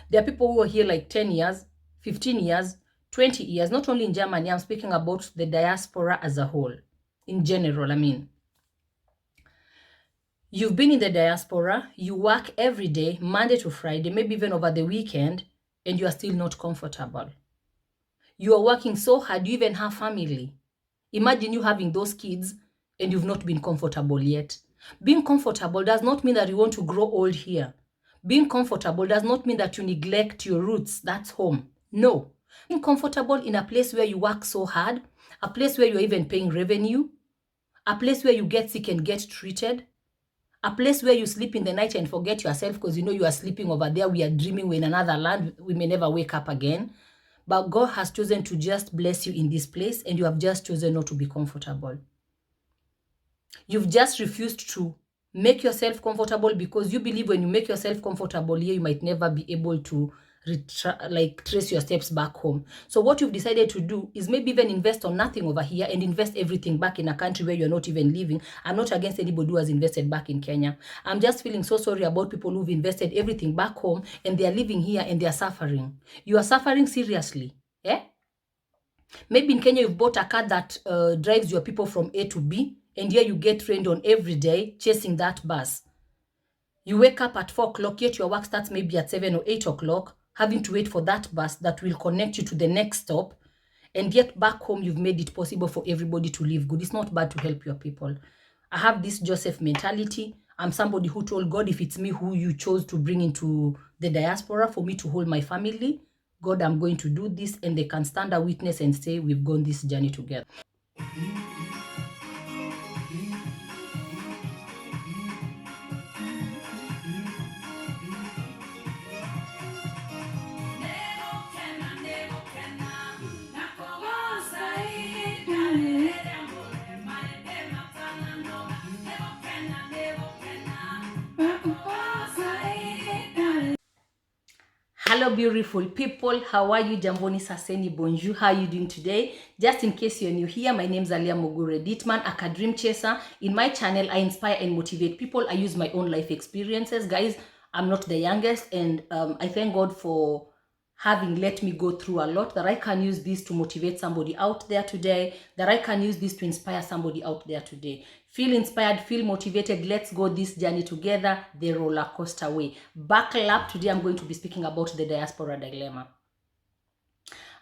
There are people who are here like 10 years, 15 years, 20 years, not only in Germany, I'm speaking about the diaspora as a whole, in general, I mean. You've been in the diaspora, you work every day, Monday to Friday, maybe even over the weekend, and you are still not comfortable. You are working so hard, you even have family. Imagine you having those kids and you've not been comfortable yet. Being comfortable does not mean that you want to grow old here. Being comfortable does not mean that you neglect your roots. That's home. No. Being comfortable in a place where you work so hard, a place where you're even paying revenue, a place where you get sick and get treated, a place where you sleep in the night and forget yourself because you know you are sleeping over there. We are dreaming we're in another land. We may never wake up again. But God has chosen to just bless you in this place, and you have just chosen not to be comfortable. You've just refused to make yourself comfortable because you believe when you make yourself comfortable here, you might never be able to trace your steps back home. So what you've decided to do is maybe even invest on nothing over here and invest everything back in a country where you're not even living. I'm not against anybody who has invested back in Kenya. I'm just feeling so sorry about people who've invested everything back home and they're living here and they're suffering. You are suffering seriously. Yeah? Maybe in Kenya, you've bought a car that drives your people from A to B, and here you get trained on every day chasing that bus. You wake up at 4 o'clock, yet your work starts maybe at 7 or 8 o'clock, having to wait for that bus that will connect you to the next stop. And yet back home, you've made it possible for everybody to live good. It's not bad to help your people. I have this Joseph mentality. I'm somebody who told God, if it's me who you chose to bring into the diaspora for me to hold my family, God, I'm going to do this. And they can stand a witness and say, we've gone this journey together. Hello beautiful people, how are you? Jamboni, saseni, bonjour, how are you doing today? Just in case you're new here, my name is Alia Mogure Dittman, a dream chaser. In my channel, I inspire and motivate people. I use my own life experiences. Guys, I'm not the youngest, and I thank God for having let me go through a lot, that I can use this to motivate somebody out there today, that I can use this to inspire somebody out there today. Feel inspired, feel motivated. Let's go this journey together, the roller coaster way. Buckle up. Today I'm going to be speaking about the Diaspora Dilemma.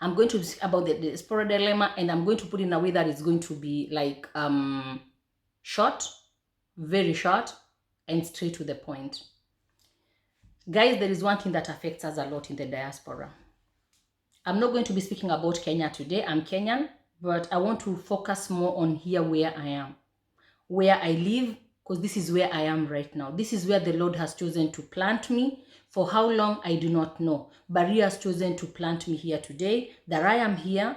I'm going to speak about the Diaspora Dilemma, and I'm going to put it in a way that it's going to be like short, very short, and straight to the point. Guys, there is one thing that affects us a lot in the diaspora. I'm not going to be speaking about Kenya today. I'm Kenyan, but I want to focus more on here where I am, where I live, because this is where I am right now. This is where the Lord has chosen to plant me. For how long, I do not know. But He has chosen to plant me here today, that I am here,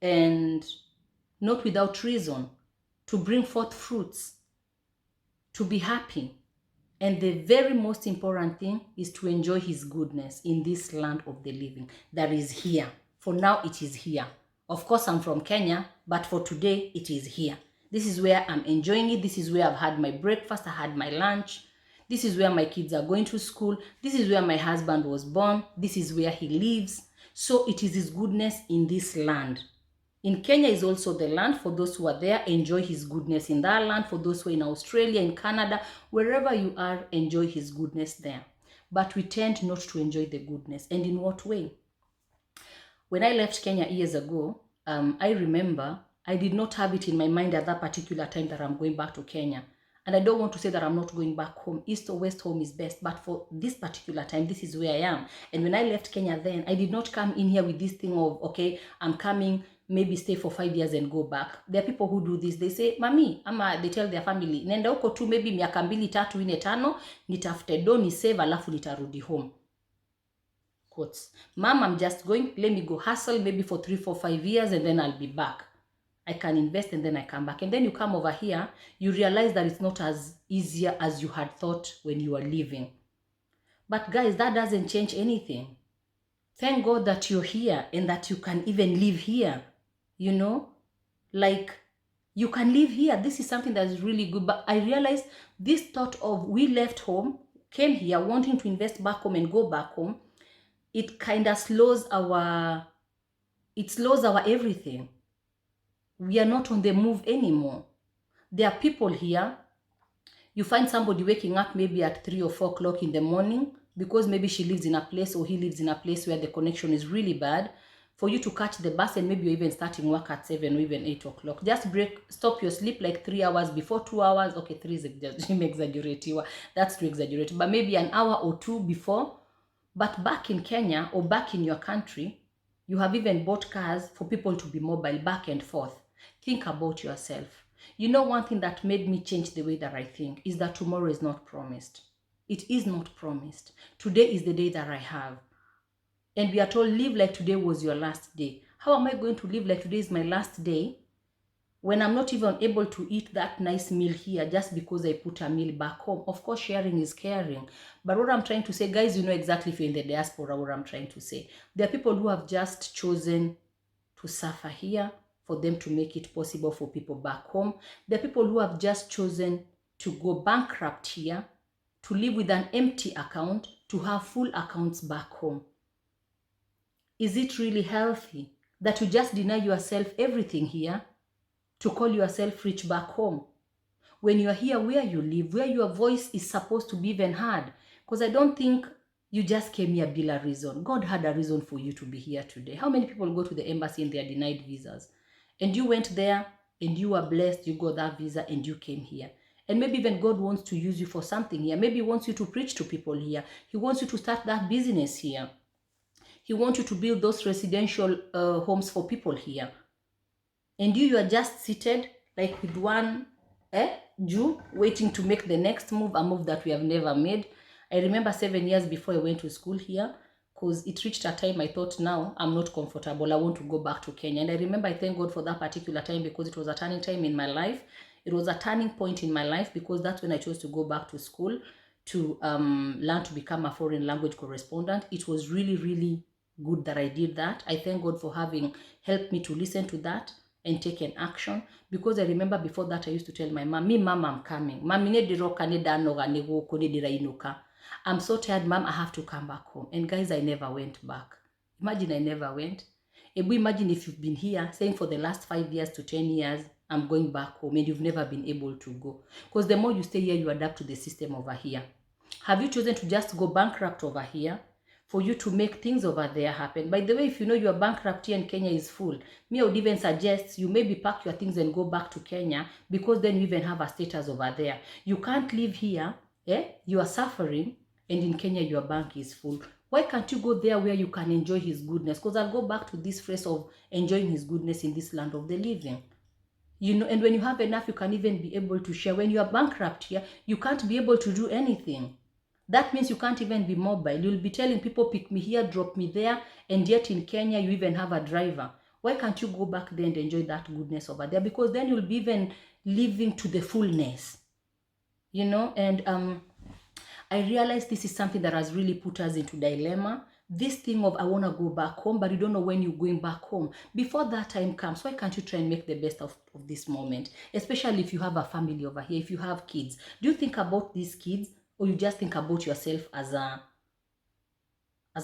and not without reason, to bring forth fruits, to be happy. And the very most important thing is to enjoy His goodness in this land of the living that is here. For now, it is here. Of course, I'm from Kenya, but for today, it is here. This is where I'm enjoying it. This is where I've had my breakfast. I had my lunch. This is where my kids are going to school. This is where my husband was born. This is where he lives. So it is His goodness in this land. In Kenya is also the land. For those who are there, enjoy His goodness in that land. For those who are in Australia, in Canada, wherever you are, enjoy His goodness there. But we tend not to enjoy the goodness. And in what way? When I left Kenya years ago, I remember I did not have it in my mind at that particular time that I'm going back to Kenya. And I don't want to say that I'm not going back home. East or West home is best. But for this particular time, this is where I am. And when I left Kenya then, I did not come in here with this thing of, okay, I'm coming, maybe stay for 5 years and go back. There are people who do this. They say, mami, ama they tell their family, nenda huko tu maybe miaka 2, 3, 4, 5, nitafute do ni save alafu nitarudi home. Quotes. Mom, I'm just going, let me go hustle maybe for 3, 4, 5 years and then I'll be back. I can invest and then I come back. And then you come over here, you realize that it's not as easier as you had thought when you were leaving. But guys, that doesn't change anything. Thank God that you're here and that you can even live here. You know, like you can live here. This is something that is really good. But I realized this thought of we left home, came here wanting to invest back home and go back home, it kind of slows our everything. We are not on the move anymore. There are people here, you find somebody waking up maybe at 3 or 4 o'clock in the morning because maybe she lives in a place or he lives in a place where the connection is really bad, for you to catch the bus, and maybe you're even starting work at 7 or even 8 o'clock. Just stop your sleep like 3 hours before, 2 hours. Okay, 3 is exaggerating. That's too exaggerated. But maybe an hour or two before. But back in Kenya or back in your country, you have even bought cars for people to be mobile back and forth. Think about yourself. You know, one thing that made me change the way that I think is that tomorrow is not promised. It is not promised. Today is the day that I have. And we are told, live like today was your last day. How am I going to live like today is my last day when I'm not even able to eat that nice meal here just because I put a meal back home? Of course, sharing is caring. But what I'm trying to say, guys, you know exactly if you're in the diaspora what I'm trying to say. There are people who have just chosen to suffer here for them to make it possible for people back home. There are people who have just chosen to go bankrupt here, to live with an empty account, to have full accounts back home. Is it really healthy that you just deny yourself everything here to call yourself rich back home? When you are here where you live, where your voice is supposed to be even heard. Because I don't think you just came here bila reason. God had a reason for you to be here today. How many people go to the embassy and they are denied visas? And you went there and you were blessed, you got that visa and you came here. And maybe even God wants to use you for something here. Maybe He wants you to preach to people here. He wants you to start that business here. He wants you to build those residential homes for people here. And you are just seated like with one Jew waiting to make the next move, a move that we have never made. I remember 7 years before I went to school here, because it reached a time I thought, now I'm not comfortable, I want to go back to Kenya. And I remember I thank God for that particular time because it was a turning time in my life. It was a turning point in my life because that's when I chose to go back to school to learn to become a foreign language correspondent. It was really, really good that I did that. I thank God for having helped me to listen to that and take an action, because I remember before that I used to tell my mom, me mom, I'm coming. I'm so tired, mom, I have to come back home. And guys, I never went back. Imagine I never went. Imagine if you've been here saying for the last 5 years to 10 years, I'm going back home, and you've never been able to go. Because the more you stay here, you adapt to the system over here. Have you chosen to just go bankrupt over here for you to make things over there happen? By the way, if you know you are bankrupt here and Kenya is full, me, I would even suggest you maybe pack your things and go back to Kenya, because then you even have a status over there. You can't live here, you are suffering, and in Kenya your bank is full. Why can't you go there where you can enjoy His goodness? Because I'll go back to this phrase of enjoying His goodness in this land of the living. You know, and when you have enough, you can even be able to share. When you are bankrupt here, you can't be able to do anything. That means you can't even be mobile. You'll be telling people, pick me here, drop me there, and yet in Kenya, you even have a driver. Why can't you go back there and enjoy that goodness over there? Because then you'll be even living to the fullness, you know? And I realized this is something that has really put us into dilemma. This thing of I want to go back home, but you don't know when you're going back home. Before that time comes, why can't you try and make the best of this moment? Especially if you have a family over here, if you have kids. Do you think about these kids, or you just think about yourself as a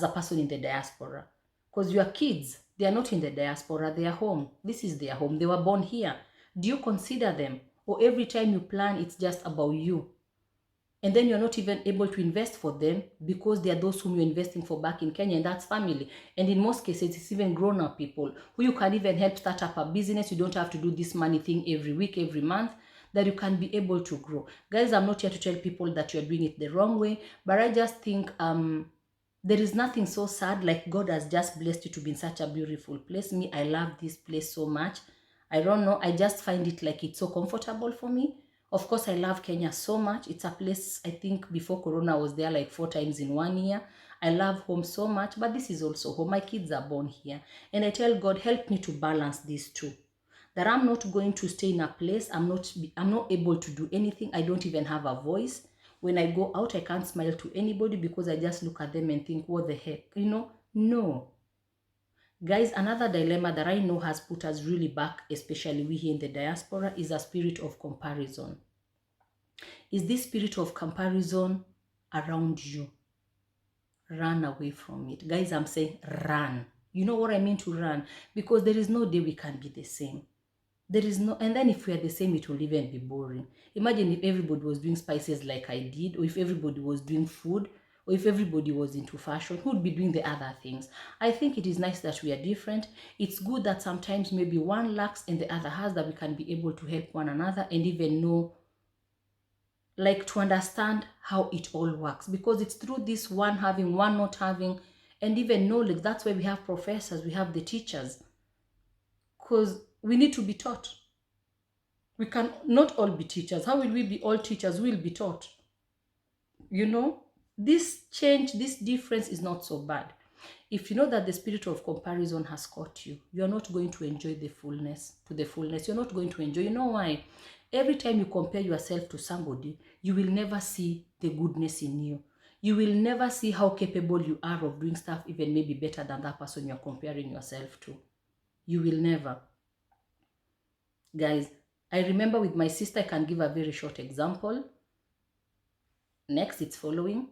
person in the diaspora? Because your kids, they are not in the diaspora, they are home. This is their home. They were born here. Do you consider them? Or every time you plan, it's just about you? And then you're not even able to invest for them because they are those whom you're investing for back in Kenya, and that's family. And in most cases, it's even grown-up people who you can even help start up a business. You don't have to do this money thing every week, every month, that you can be able to grow. Guys, I'm not here to tell people that you're doing it the wrong way, but I just think there is nothing so sad like God has just blessed you to be in such a beautiful place. Me, I love this place so much. I don't know, I just find it like it's so comfortable for me. Of course, I love Kenya so much. It's a place, I think before Corona, I was there like 4 times in 1 year. I love home so much, but this is also home. My kids are born here. And I tell God, help me to balance these two. That I'm not going to stay in a place, I'm not able to do anything. I don't even have a voice. When I go out, I can't smile to anybody because I just look at them and think, what the heck? You know? No. Guys, another dilemma that I know has put us really back, especially we here in the diaspora, is a spirit of comparison. Is this spirit of comparison around you, run away from it. Guys, I'm saying run. You know what I mean to run? Because there is no day we can be the same. There is no, and then if we are the same, it will even be boring. Imagine if everybody was doing spices like I did, or if everybody was doing food, or if everybody was into fashion, who would be doing the other things? I think it is nice that we are different. It's good that sometimes maybe one lacks and the other has, that we can be able to help one another and even know, like, to understand how it all works, because it's through this one having, one not having, and even knowledge. That's why we have professors, we have the teachers, because we need to be taught. We can not all be teachers. How will we be all teachers? We'll be taught. You know, this change, this difference is not so bad. If you know that the spirit of comparison has caught you, you're not going to enjoy the fullness, to the fullness. You're not going to enjoy. You know why? Every time you compare yourself to somebody, you will never see the goodness in you. You will never see how capable you are of doing stuff even maybe better than that person you're comparing yourself to. You will never. Guys, I remember with my sister, I can give a very short example. Next, it's following.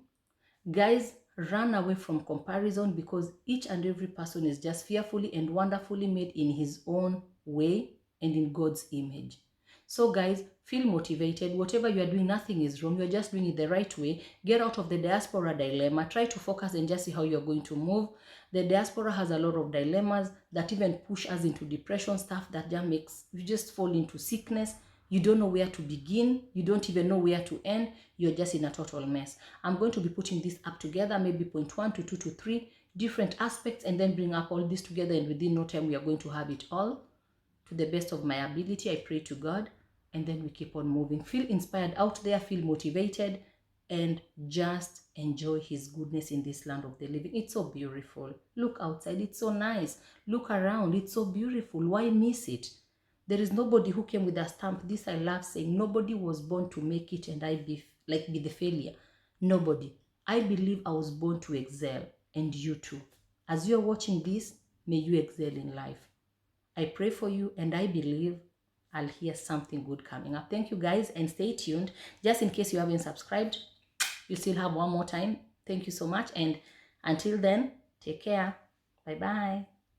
Guys, run away from comparison, because each and every person is just fearfully and wonderfully made in his own way and in God's image. So guys, feel motivated. Whatever you are doing, nothing is wrong. You're just doing it the right way. Get out of the diaspora dilemma. Try to focus and just see how you're going to move. The diaspora has a lot of dilemmas that even push us into depression, stuff that just makes you just fall into sickness. You don't know where to begin. You don't even know where to end. You're just in a total mess. I'm going to be putting this up together, maybe point 1 to 2 to 3 different aspects, and then bring up all this together, and within no time we are going to have it all to the best of my ability. I pray to God, and then we keep on moving. Feel inspired out there, feel motivated, and just enjoy his goodness in this land of the living. It's so beautiful. Look outside, it's so nice. Look around, it's so beautiful. Why miss it? There is nobody who came with a stamp. This I love saying. Nobody was born to make it and I be the failure. Nobody. I believe I was born to excel, and you too. As you're watching this, may you excel in life. I pray for you, and I believe I'll hear something good coming up. Thank you guys, and stay tuned. Just in case you haven't subscribed, you still have one more time. Thank you so much, and until then, take care. Bye bye.